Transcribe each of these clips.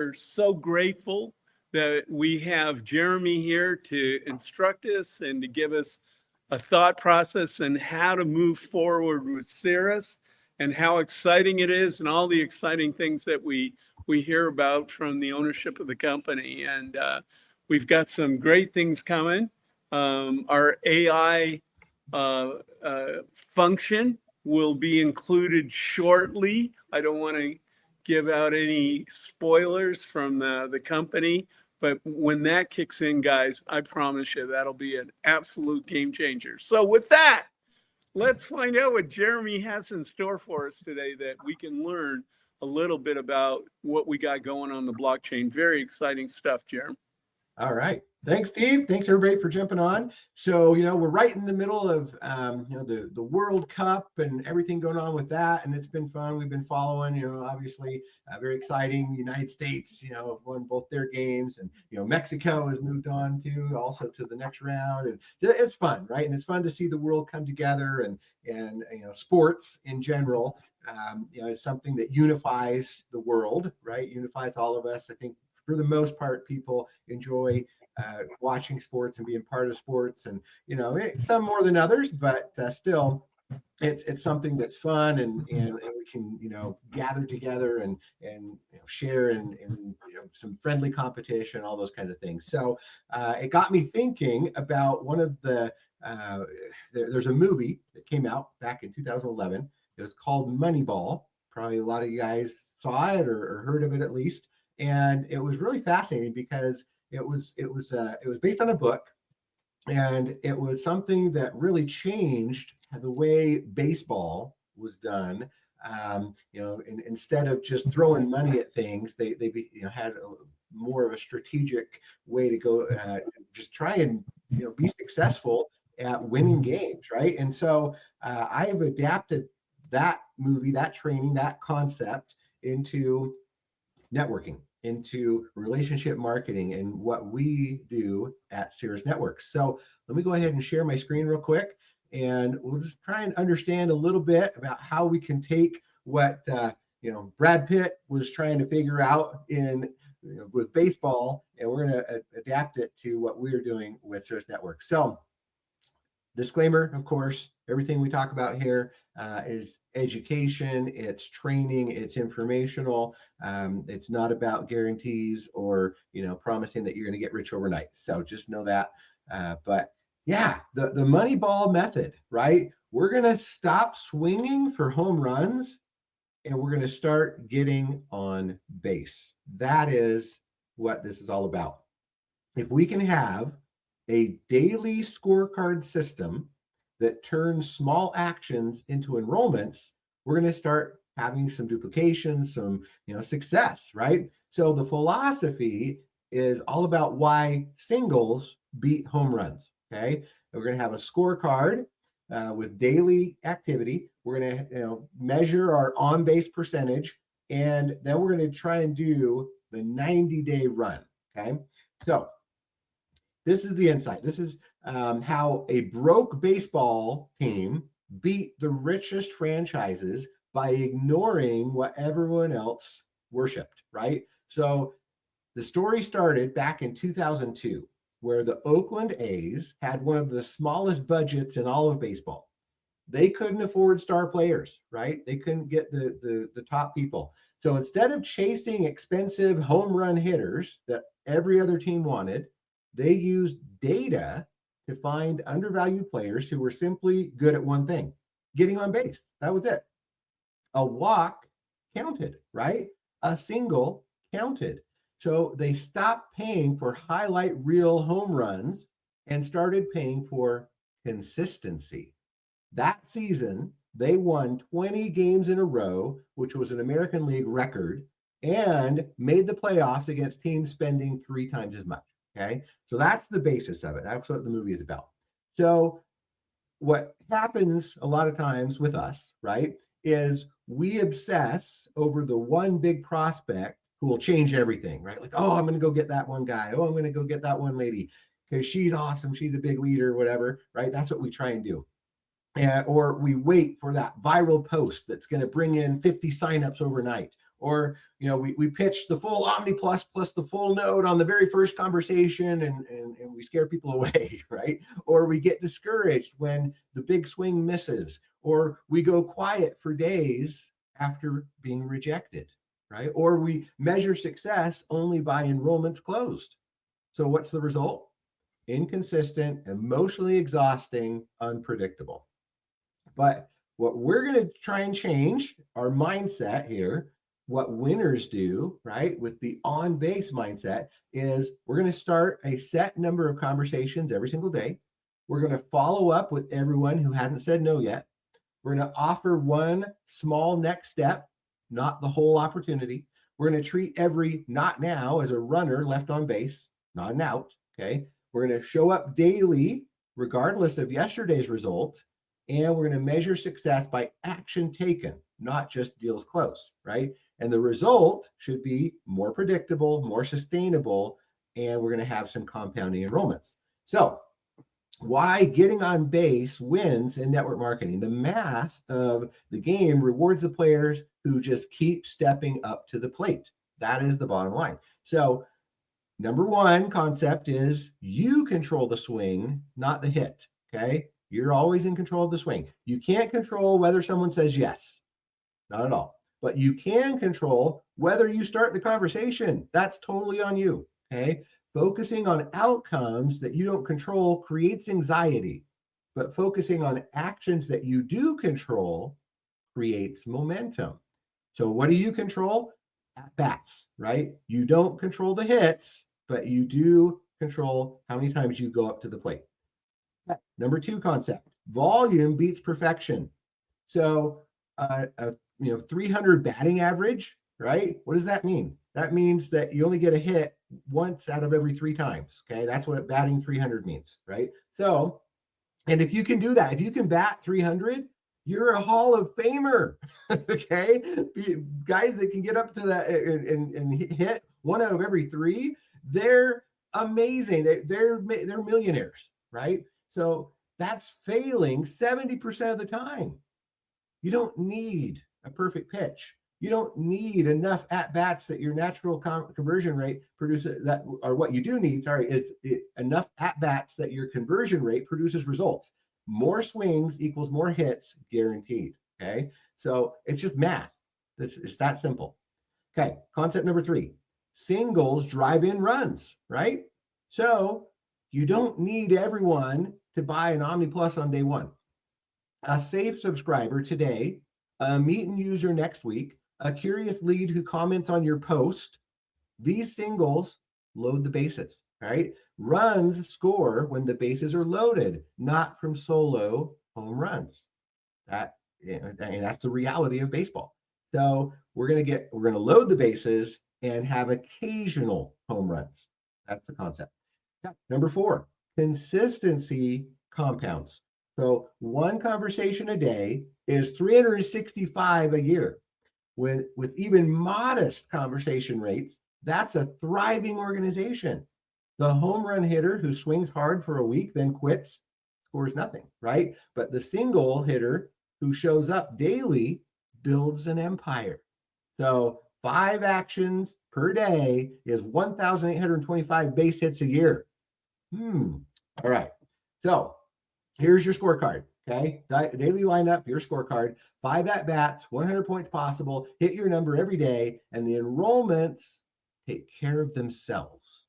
We're so grateful that we have Jeremy here to instruct us and to give us a thought process and how to move forward with Cirrus and how exciting it is and all the exciting things that we hear about from the ownership of the company. And we've got some great things coming. Our AI function will be included shortly. I don't want to give out any spoilers from the company, but when that kicks in, guys, I promise you that'll be an absolute game changer. So with that, let's find out what Jeremy has in store for us today that we can learn a little bit about what we got going on the blockchain. Very exciting stuff, Jeremy. All right. Thanks, Steve. Thanks, everybody, for jumping on. So, we're right in the middle of, the World Cup and everything going on with that. And it's been fun. We've been following, obviously very exciting. United States, won both their games. And, Mexico has moved on to also to the next round. And it's fun, right? And it's fun to see the world come together and sports in general, is something that unifies the world, right? Unifies all of us. I think for the most part, people enjoy watching sports and being part of sports, and some more than others, but still, it's something that's fun, and we can gather together and share and some friendly competition, all those kinds of things. So it got me thinking about one of the there's a movie that came out back in 2011. It was called MoneyBall. Probably a lot of you guys saw it or heard of it at least. And it was really fascinating because it was based on a book, and it was something that really changed the way baseball was done. Instead of just throwing money at things, they had more of a strategic way to go, just try and be successful at winning games, right? And so I have adapted that movie, that training, that concept into networking, into relationship marketing, and what we do at Cirrus Networks. So let me go ahead and share my screen real quick, and we'll just try and understand a little bit about how we can take what Brad Pitt was trying to figure out with baseball, and we're going to adapt it to what we're doing with Cirrus Networks. So disclaimer, of course, everything we talk about here is education, it's training, it's informational. It's not about guarantees or, promising that you're going to get rich overnight. So just know that. But yeah, the Moneyball method, right? We're going to stop swinging for home runs and we're going to start getting on base. That is what this is all about. If we can have a daily scorecard system that turns small actions into enrollments, we're going to start having some duplication, some success, right? So the philosophy is all about why singles beat home runs. Okay, we're going to have a scorecard with daily activity. We're going to measure our on-base percentage, and then we're going to try and do the 90-day run. Okay, so this is the insight. This is how a broke baseball team beat the richest franchises by ignoring what everyone else worshipped, right? So the story started back in 2002, where the Oakland A's had one of the smallest budgets in all of baseball. They couldn't afford star players, right? They couldn't get the top people. So instead of chasing expensive home run hitters that every other team wanted, they used data to find undervalued players who were simply good at one thing, getting on base. That was it. A walk counted, right? A single counted. So they stopped paying for highlight reel home runs and started paying for consistency. That season, they won 20 games in a row, which was an American League record, and made the playoffs against teams spending 3 times as much. Okay, so that's the basis of it. That's what the movie is about. So what happens a lot of times with us, right, is we obsess over the one big prospect who will change everything, right? Like, oh, I'm going to go get that one guy. Oh, I'm going to go get that one lady because she's awesome. She's a big leader, whatever, right? That's what we try and do. Or we wait for that viral post that's going to bring in 50 signups overnight. Or, we pitch the full Omni Plus plus the full note on the very first conversation and we scare people away, right? Or we get discouraged when the big swing misses, or we go quiet for days after being rejected, right? Or we measure success only by enrollments closed. So what's the result? Inconsistent, emotionally exhausting, unpredictable. But what we're going to try and change our mindset here, what winners do, right, with the on base mindset, is we're going to start a set number of conversations every single day. We're going to follow up with everyone who hasn't said no yet. We're going to offer one small next step, not the whole opportunity. We're going to treat every not now as a runner left on base, not an out. Okay. We're going to show up daily, regardless of yesterday's result. And we're going to measure success by action taken, not just deals closed, right? And the result should be more predictable, more sustainable, and we're going to have some compounding enrollments. So why getting on base wins in network marketing? The math of the game rewards the players who just keep stepping up to the plate. That is the bottom line. So number one concept is you control the swing, not the hit, okay? You're always in control of the swing. You can't control whether someone says yes, not at all. But you can control whether you start the conversation. That's totally on you, okay? Focusing on outcomes that you don't control creates anxiety, but focusing on actions that you do control creates momentum. So what do you control? At bats, right? You don't control the hits, but you do control how many times you go up to the plate. Number two concept, volume beats perfection. So, 300 batting average, right? What does that mean? That means that you only get a hit once out of every 3 times. Okay. That's what batting 300 means, right? So, and if you can do that, if you can bat 300, you're a Hall of Famer. Okay. Guys that can get up to that and hit 1 out of every 3, they're amazing. They're millionaires, right? So that's failing 70% of the time. You don't need a perfect pitch. You don't need enough at-bats that your natural conversion rate produces, that, or what you do need, enough at-bats that your conversion rate produces results. More swings equals more hits, guaranteed, okay? So it's just math. It's that simple. Okay, concept number 3, singles drive in runs, right? So you don't need everyone to buy an Omni Plus on day 1. A safe subscriber today, a meet-and user next week, a curious lead who comments on your post. These singles load the bases, right? Runs score when the bases are loaded, not from solo home runs. That's the reality of baseball. So we're gonna load the bases and have occasional home runs. That's the concept. Number 4, consistency compounds. So one conversation a day is 365 a year. With even modest conversation rates, that's a thriving organization. The home run hitter who swings hard for a week, then quits, scores nothing, right? But the single hitter who shows up daily builds an empire. So 5 actions per day is 1,825 base hits a year. All right. So here's your scorecard. Okay. Daily lineup, your scorecard, 5 at-bats, 100 points possible, hit your number every day, and the enrollments take care of themselves,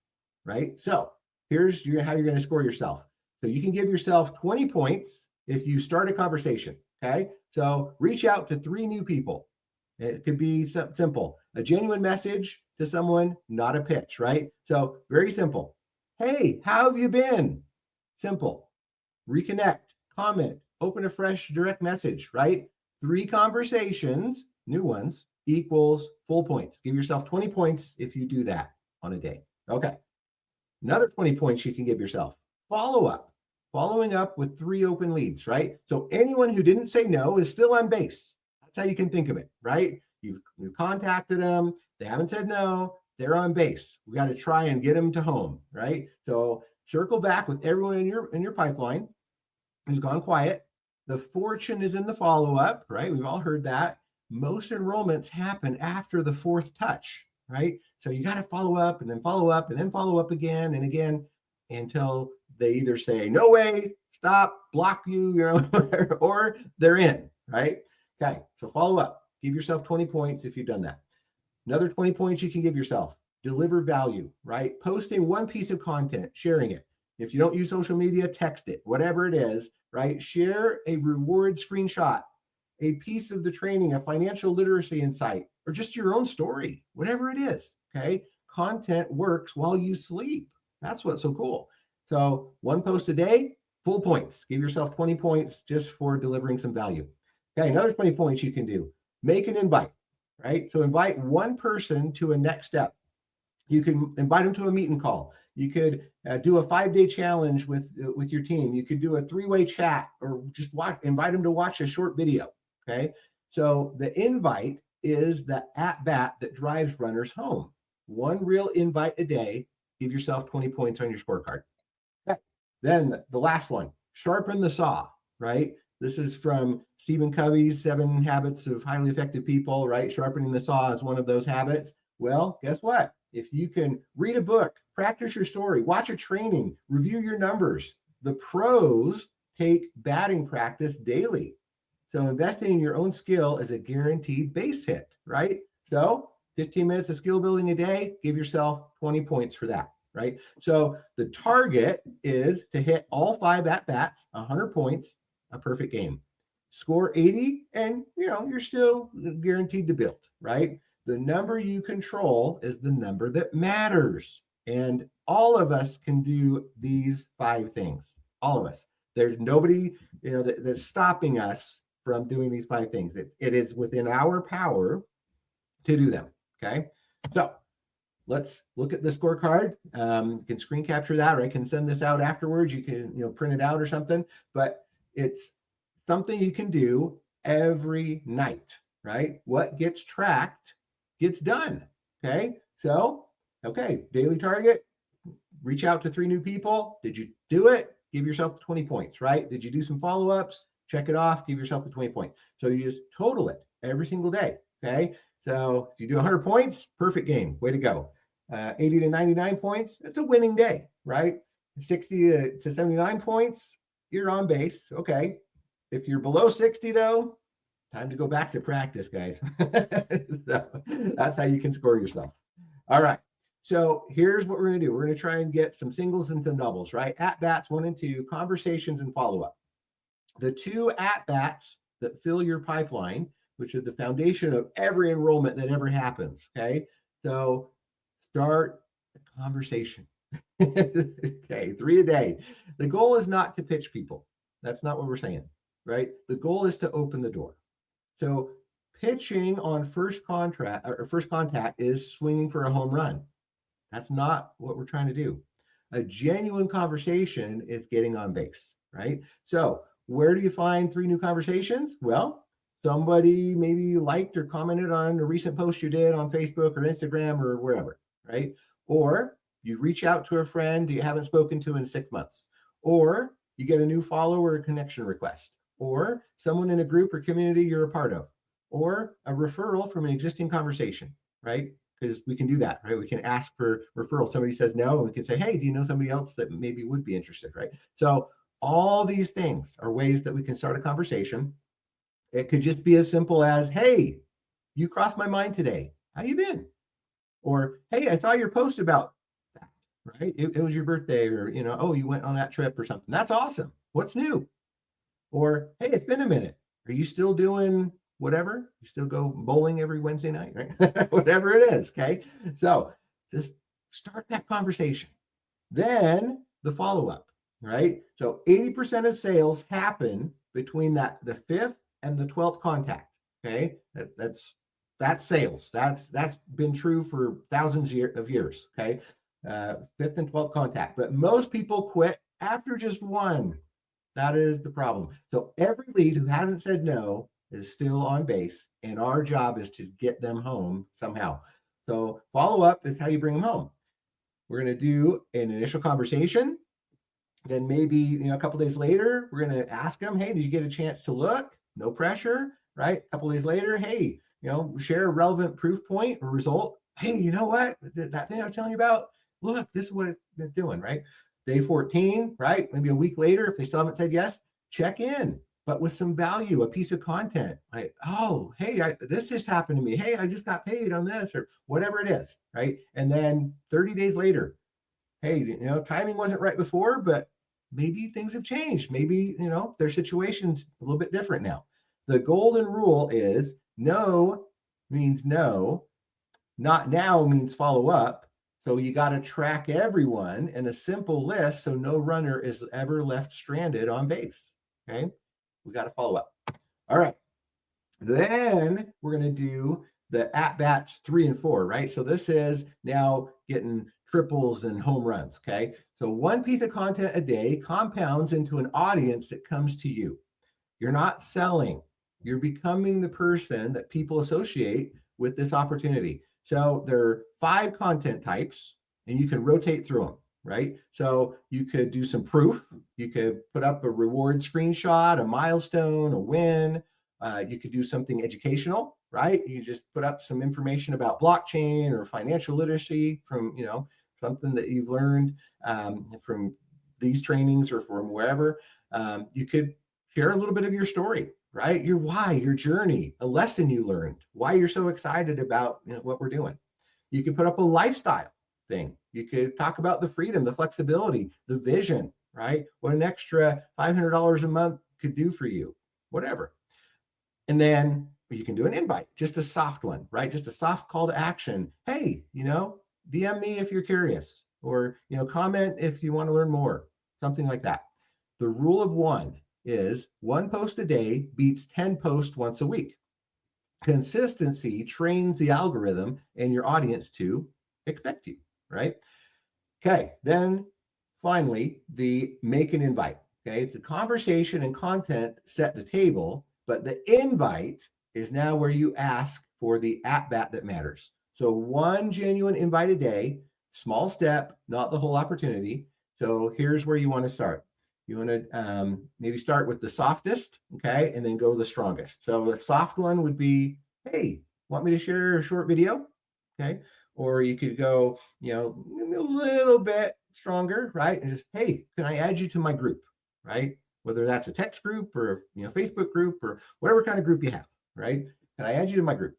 right? So here's how you're going to score yourself. So you can give yourself 20 points if you start a conversation. Okay. So reach out to 3 new people. It could be simple, a genuine message to someone, not a pitch, right? So very simple. Hey, how have you been? Simple. Reconnect, comment, open a fresh direct message, right? 3 conversations, new ones, equals full points. Give yourself 20 points if you do that on a day. Okay. Another 20 points you can give yourself. Following up with 3 open leads, right? So anyone who didn't say no is still on base. That's how you can think of it, right? You've contacted them. They haven't said no. They're on base. We got to try and get them to home, right? So circle back with everyone in your pipeline who's gone quiet. The fortune is in the follow-up, right? We've all heard that. most enrollments happen after the fourth touch, right? So you got to follow up and then follow up and then follow up again and again until they either say, no way, stop, block you, or they're in, right? Okay, so follow up. Give yourself 20 points if you've done that. Another 20 points you can give yourself. Deliver value, right? Posting one piece of content, sharing it. If you don't use social media, text it, whatever it is, right? Share a reward screenshot, a piece of the training, a financial literacy insight, or just your own story, whatever it is, okay? Content works while you sleep. That's what's so cool. So one post a day, full points. Give yourself 20 points just for delivering some value. Okay, another 20 points you can do. Make an invite, right? So invite one person to a next step. You can invite them to a meeting call. You could do a 5-day challenge with your team. You could do a 3-way chat, or just invite them to watch a short video. Okay. So the invite is the at-bat that drives runners home. One real invite a day. Give yourself 20 points on your scorecard. Okay. Then the last one, sharpen the saw, right? This is from Stephen Covey's 7 Habits of Highly Effective People, right? Sharpening the saw is one of those habits. Well, guess what? If you can read a book, practice your story, watch a training, review your numbers, the pros take batting practice daily. So investing in your own skill is a guaranteed base hit, right? So 15 minutes of skill building a day, give yourself 20 points for that, right? So the target is to hit all 5 at-bats, 100 points, a perfect game. Score 80 and, you're still guaranteed to build, right? The number you control is the number that matters. And all of us can do these 5 things. All of us. There's nobody, that's stopping us from doing these 5 things. It is within our power to do them. Okay. So let's look at the scorecard. You can screen capture that, or I can send this out afterwards. You can, print it out or something, but it's something you can do every night, right? What gets tracked gets done. Okay. So, daily target, reach out to 3 new people. Did you do it? Give yourself 20 points, right? Did you do some follow-ups? Check it off, give yourself the 20 points. So you just total it every single day. Okay. So if you do 100 points, perfect game. Way to go. 80 to 99 points, it's a winning day, right? 60 to 79 points, you're on base. Okay. If you're below 60 though, time to go back to practice, guys. So that's how you can score yourself. All right. So here's what we're going to do. We're going to try and get some singles and some doubles, right? At-bats 1 and 2, conversations and follow-up. The 2 at-bats that fill your pipeline, which is the foundation of every enrollment that ever happens. Okay. So start a conversation. Okay. 3 a day. The goal is not to pitch people. That's not what we're saying, right? The goal is to open the door. So pitching on first contact is swinging for a home run. That's not what we're trying to do. A genuine conversation is getting on base, right? So where do you find 3 new conversations? Well, somebody maybe liked or commented on a recent post you did on Facebook or Instagram or wherever, right? Or you reach out to a friend you haven't spoken to in 6 months, or you get a new follower or connection request, or someone in a group or community you're a part of, or a referral from an existing conversation, right? Because we can do that, right? We can ask for referral. Somebody says no, and we can say, hey, do you know somebody else that maybe would be interested, right? So all these things are ways that we can start a conversation. It could just be as simple as, hey, you crossed my mind today. How you been? Or, hey, I saw your post about that, right? It was your birthday, or, oh, you went on that trip or something. That's awesome. What's new? Or, hey, it's been a minute. Are you still doing whatever? You still go bowling every Wednesday night, right? Whatever it is, okay? So just start that conversation. Then the follow-up, right? So 80% of sales happen between the 5th and the 12th contact, okay? That's sales. That's been true for thousands of years, okay? 5th and 12th contact. But most people quit after just 1. That is the problem. So every lead who hasn't said no is still on base, and our job is to get them home somehow. So follow-up is how you bring them home. We're going to do an initial conversation. Then maybe, a couple days later, we're going to ask them, hey, did you get a chance to look? No pressure. right? A couple of days later, hey, share a relevant proof point or result. Hey, you know what? That thing I was telling you about, look, this is what it's been doing, right? Day 14, right? Maybe a week later, if they still haven't said yes, check in, but with some value, a piece of content. Like, oh, hey, this just happened to me. Hey, I just got paid on this, or whatever it is, right? And then 30 days later, hey, timing wasn't right before, but maybe things have changed. Maybe, their situation's a little bit different now. The golden rule is no means no, not now means follow up. So you got to track everyone in a simple list so no runner is ever left stranded on base. Okay. We got to follow up. All right. Then we're going to do the at-bats 3 and 4, right? So this is now getting triples and home runs, okay? So one piece of content a day compounds into an audience that comes to you. You're not selling. You're becoming the person that people associate with this opportunity. So there are 5 content types, and you can rotate through them, right? So you could do some proof. You could put up a reward screenshot, a milestone, a win. You could do something educational, right? You just put up some information about blockchain or financial literacy from, something that you've learned from these trainings or from wherever. You could share a little bit of your story, right? Your why, your journey, a lesson you learned, why you're so excited about what we're doing. You could put up a lifestyle thing. You could talk about the freedom, the flexibility, the vision, right? What an extra $500 a month could do for you, whatever. And then you can do an invite, just a soft one, right? Just a soft call to action. Hey, DM me if you're curious, or, comment if you want to learn more, something like that. The rule of 1 is 1 post a day beats 10 posts once a week. Consistency trains the algorithm and your audience to expect you, right? Okay, then finally, the make an invite. Okay, the conversation and content set the table, but the invite is now where you ask for the at-bat that matters. So 1 genuine invite a day, small step, not the whole opportunity. So here's where you want to start. You want to maybe start with the softest, okay, and then go the strongest. So the soft one would be, hey, want me to share a short video? Okay. Or you could go, a little bit stronger, right? And just, hey, can I add you to my group, right? Whether that's a text group or, Facebook group or whatever kind of group you have, right? Can I add you to my group?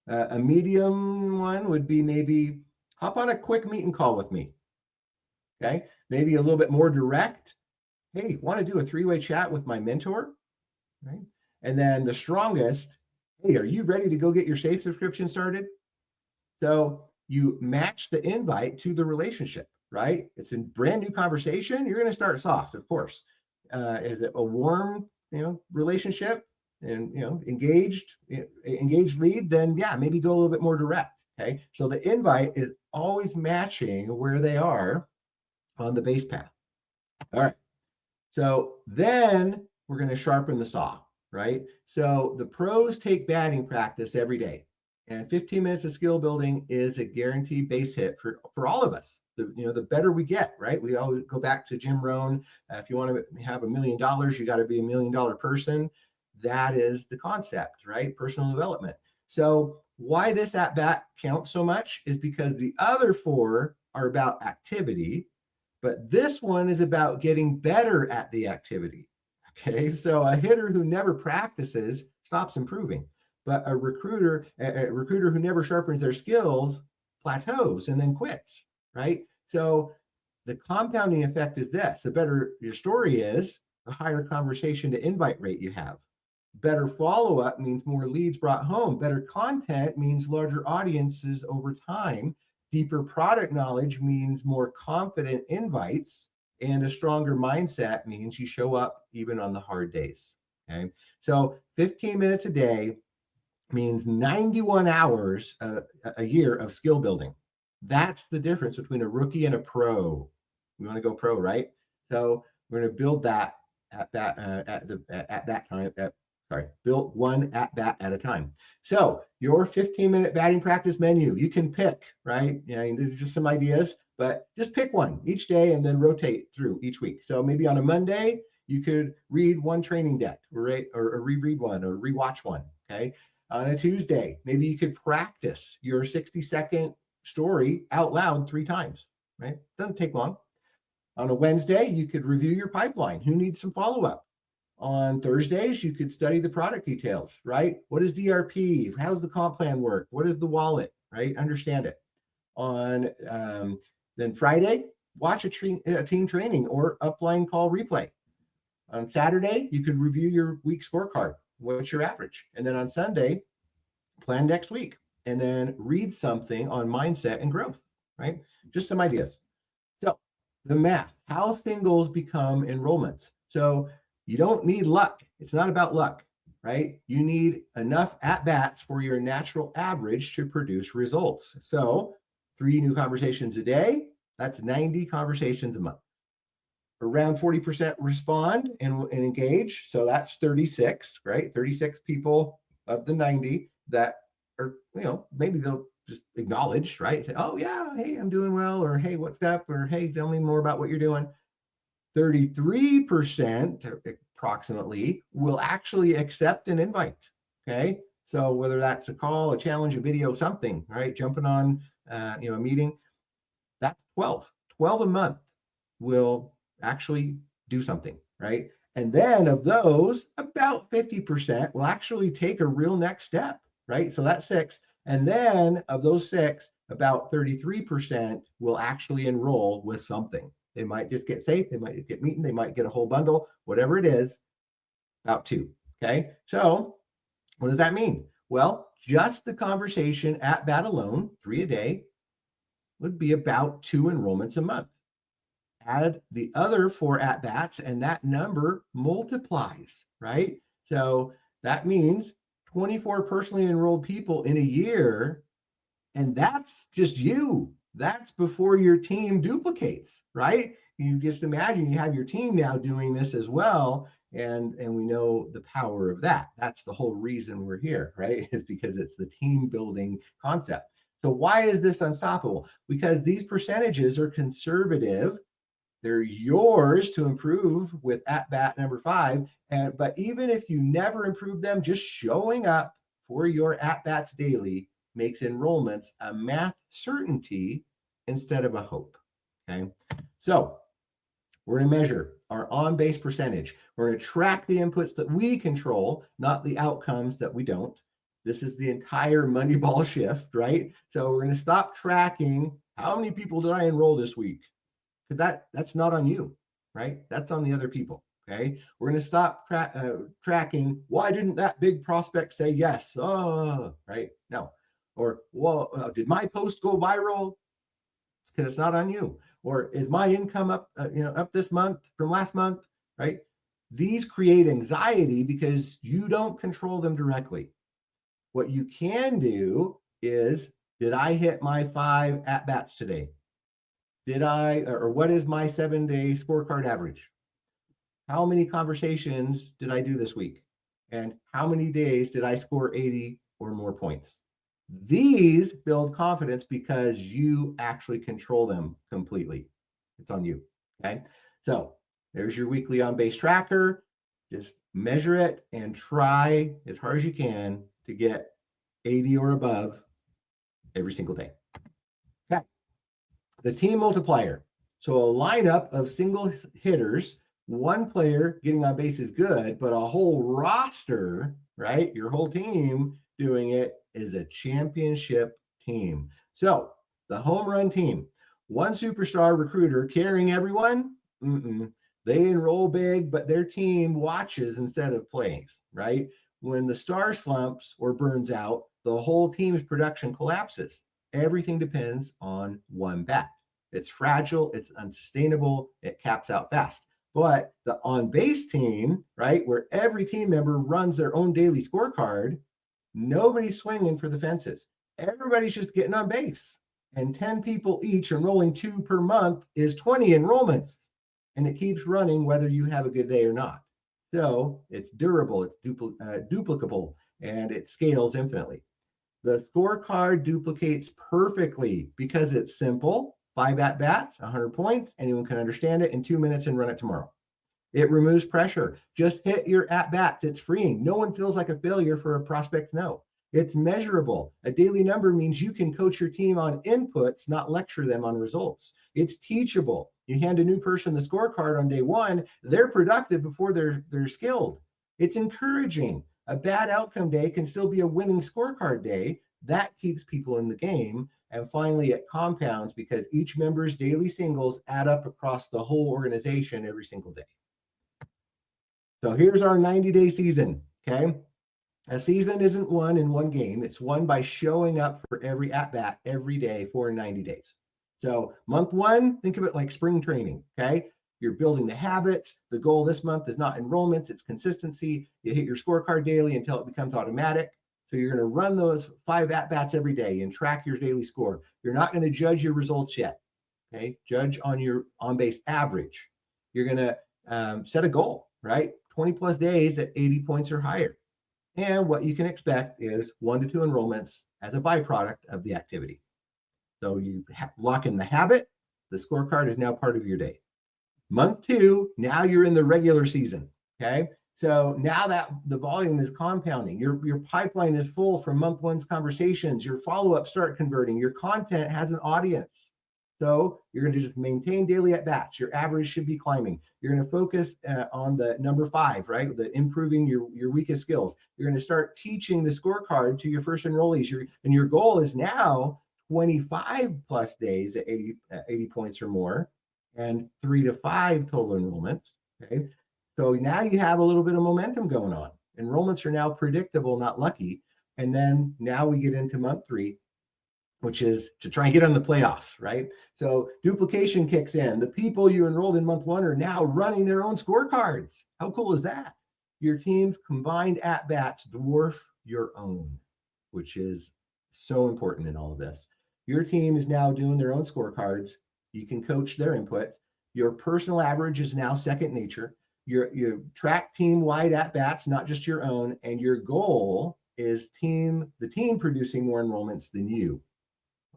A medium one would be maybe hop on a quick meeting call with me. Okay. Maybe a little bit more direct. Hey, want to do a 3-way chat with my mentor, right? And then the strongest, hey, are you ready to go get your safe subscription started? So you match the invite to the relationship, right? It's a brand new conversation. You're going to start soft, of course. Is it a warm, relationship and, engaged lead? Then yeah, maybe go a little bit more direct. Okay. So the invite is always matching where they are on the base path. All right. So then we're going to sharpen the saw, right? So the pros take batting practice every day, and 15 minutes of skill building is a guaranteed base hit for all of us. The better we get, right? We always go back to Jim Rohn. If you want to have $1 million, you got to be $1 million person. That is the concept, right? Personal development. So why this at bat counts so much is because the other 4 are about activity, but this one is about getting better at the activity. Okay, so a hitter who never practices stops improving, but a recruiter who never sharpens their skills plateaus and then quits, right? So the compounding effect is this: the better your story is, the higher conversation to invite rate you have. Better follow-up means more leads brought home. Better content means larger audiences over time. Deeper product knowledge means more confident invites, and a stronger mindset means you show up even on the hard days. Okay. So 15 minutes a day means 91 hours a year of skill building. That's the difference between a rookie and a pro. We want to go pro, right? So we're going to build that build one at bat at a time. So your 15-minute batting practice menu, you can pick, right? There's just some ideas, but just pick one each day and then rotate through each week. So maybe on a Monday, you could read one training deck, right? Or reread one or rewatch one. Okay. On a Tuesday, maybe you could practice your 60-second story out loud 3 times, right? Doesn't take long. On a Wednesday, you could review your pipeline. Who needs some follow-up? On Thursdays, you could study the product details, right? What is DRP? How's the comp plan work? What is the wallet, right? Understand it. On then Friday, watch a team training or upline call replay. On Saturday, you could review your week scorecard. What's your average? And then on Sunday, plan next week. And then read something on mindset and growth, right? Just some ideas. So the math, how singles become enrollments. So you don't need luck. It's not about luck, right? You need enough at-bats for your natural average to produce results. So 3 new conversations a day, that's 90 conversations a month. Around 40% respond and engage. So that's 36, right? 36 people of the 90 that are, maybe they'll just acknowledge, right? Say, oh yeah, hey, I'm doing well, or hey, what's up? Or hey, tell me more about what you're doing. 33% approximately will actually accept an invite. Okay. So whether that's a call, a challenge, a video, something, right? Jumping on, a meeting, that's 12 a month will actually do something, right? And then of those, about 50% will actually take a real next step, right? So that's 6. And then of those 6, about 33% will actually enroll with something. They might just get safe, they might get meeting, they might get a whole bundle, whatever it is, about 2. Okay. So what does that mean? Well, just the conversation at bat alone, 3 a day, would be about 2 enrollments a month. Add the other 4 at bats, and that number multiplies, right? So that means 24 personally enrolled people in a year, and that's just you. That's before your team duplicates, right? You just imagine you have your team now doing this as well, and we know the power of that. That's the whole reason we're here, right? Is because it's the team building concept. So why is this unstoppable? Because these percentages are conservative. They're yours to improve with at bat number 5. But even if you never improve them, just showing up for your at bats daily makes enrollments a math certainty instead of a hope. Okay. So we're going to measure our on-base percentage. We're going to track the inputs that we control, not the outcomes that we don't. This is the entire MoneyBall shift, right? So we're going to stop tracking how many people did I enroll this week? Because that's not on you, right? That's on the other people. Okay. We're going to stop tracking. Why didn't that big prospect say yes? Oh, right. No. Or, well, did my post go viral? It's because it's not on you. Or is my income up, up this month from last month, right? These create anxiety because you don't control them directly. What you can do is, did I hit my 5 at-bats today? What is my 7-day scorecard average? How many conversations did I do this week? And how many days did I score 80 or more points? These build confidence because you actually control them completely. It's on you. Okay. So there's your weekly on-base tracker. Just measure it and try as hard as you can to get 80 or above every single day. Okay. The team multiplier. So a lineup of single hitters, one player getting on base is good, but a whole roster, right? Your whole team doing it is a championship team. So the home run team, one superstar recruiter carrying everyone. They enroll big, but their team watches instead of plays, right? When the star slumps or burns out, the whole team's production collapses. Everything depends on one bat. It's fragile, it's unsustainable, it caps out fast. But the on-base team, right, where every team member runs their own daily scorecard, nobody's swinging for the fences. Everybody's just getting on base. And 10 people each enrolling 2 per month is 20 enrollments. And it keeps running whether you have a good day or not. So it's durable, it's duplicable, and it scales infinitely. The scorecard duplicates perfectly because it's simple. 5 at-bats, 100 points. Anyone can understand it in 2 minutes and run it tomorrow. It removes pressure. Just hit your at-bats. It's freeing. No one feels like a failure for a prospect's no. It's measurable. A daily number means you can coach your team on inputs, not lecture them on results. It's teachable. You hand a new person the scorecard on day one, they're productive before they're skilled. It's encouraging. A bad outcome day can still be a winning scorecard day. That keeps people in the game. And finally, it compounds because each member's daily singles add up across the whole organization every single day. So here's our 90-day season, okay? A season isn't won in one game. It's won by showing up for every at-bat every day for 90 days. So month one, think of it like spring training, okay? You're building the habits. The goal this month is not enrollments, it's consistency. You hit your scorecard daily until it becomes automatic. So you're going to run those 5 at-bats every day and track your daily score. You're not going to judge your results yet, okay? Judge on your on-base average. You're going to set a goal, right? 20 plus days at 80 points or higher. And what you can expect is 1 to 2 enrollments as a byproduct of the activity. So you lock in the habit. The scorecard is now part of your day. Month 2, now you're in the regular season, okay? So now that the volume is compounding, your pipeline is full from month 1's conversations, your follow-up start converting, your content has an audience. So you're going to just maintain daily at-bats. Your average should be climbing. You're going to focus on the number 5, right? The improving your weakest skills. You're going to start teaching the scorecard to your first enrollees. And your goal is now 25 plus days at 80 points or more and 3 to 5 total enrollments, okay? So now you have a little bit of momentum going on. Enrollments are now predictable, not lucky. And then now we get into month 3, which is to try and get on the playoffs, right? So duplication kicks in. The people you enrolled in month 1 are now running their own scorecards. How cool is that? Your team's combined at-bats dwarf your own, which is so important in all of this. Your team is now doing their own scorecards. You can coach their input. Your personal average is now second nature. You track team-wide at-bats, not just your own, and your goal is the team producing more enrollments than you.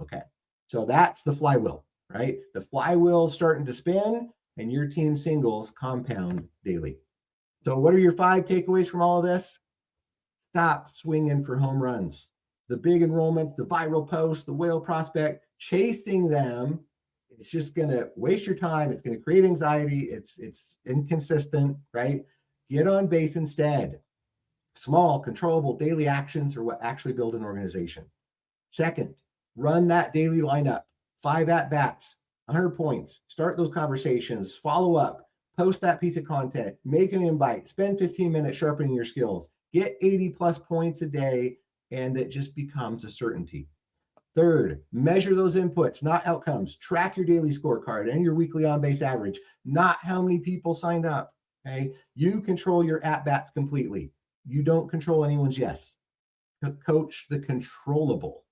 Okay, so that's the flywheel, right? The flywheel starting to spin and your team singles compound daily. So what are your 5 takeaways from all of this? Stop swinging for home runs. The big enrollments, the viral posts, the whale prospect, chasing them, it's just going to waste your time. It's going to create anxiety. It's inconsistent, right? Get on base instead. Small, controllable daily actions are what actually build an organization. Second, run that daily lineup, 5 at-bats, 100 points. Start those conversations, follow up, post that piece of content, make an invite, spend 15 minutes sharpening your skills, get 80 plus points a day, and it just becomes a certainty. Third, measure those inputs, not outcomes. Track your daily scorecard and your weekly on-base average, not how many people signed up, okay? You control your at-bats completely. You don't control anyone's yes. Coach the controllable.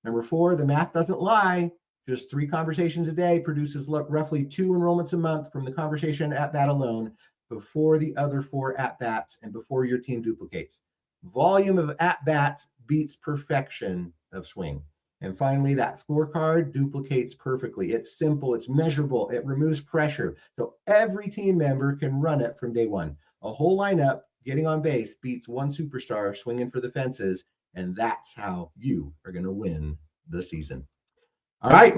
Number 4, the math doesn't lie. Just 3 conversations a day produces roughly 2 enrollments a month from the conversation at-bat alone before the other 4 at-bats and before your team duplicates. Volume of at-bats beats perfection of swing. And finally, that scorecard duplicates perfectly. It's simple, it's measurable, it removes pressure. So every team member can run it from day one. A whole lineup getting on base beats 1 superstar swinging for the fences. And that's how you are going to win the season. All right.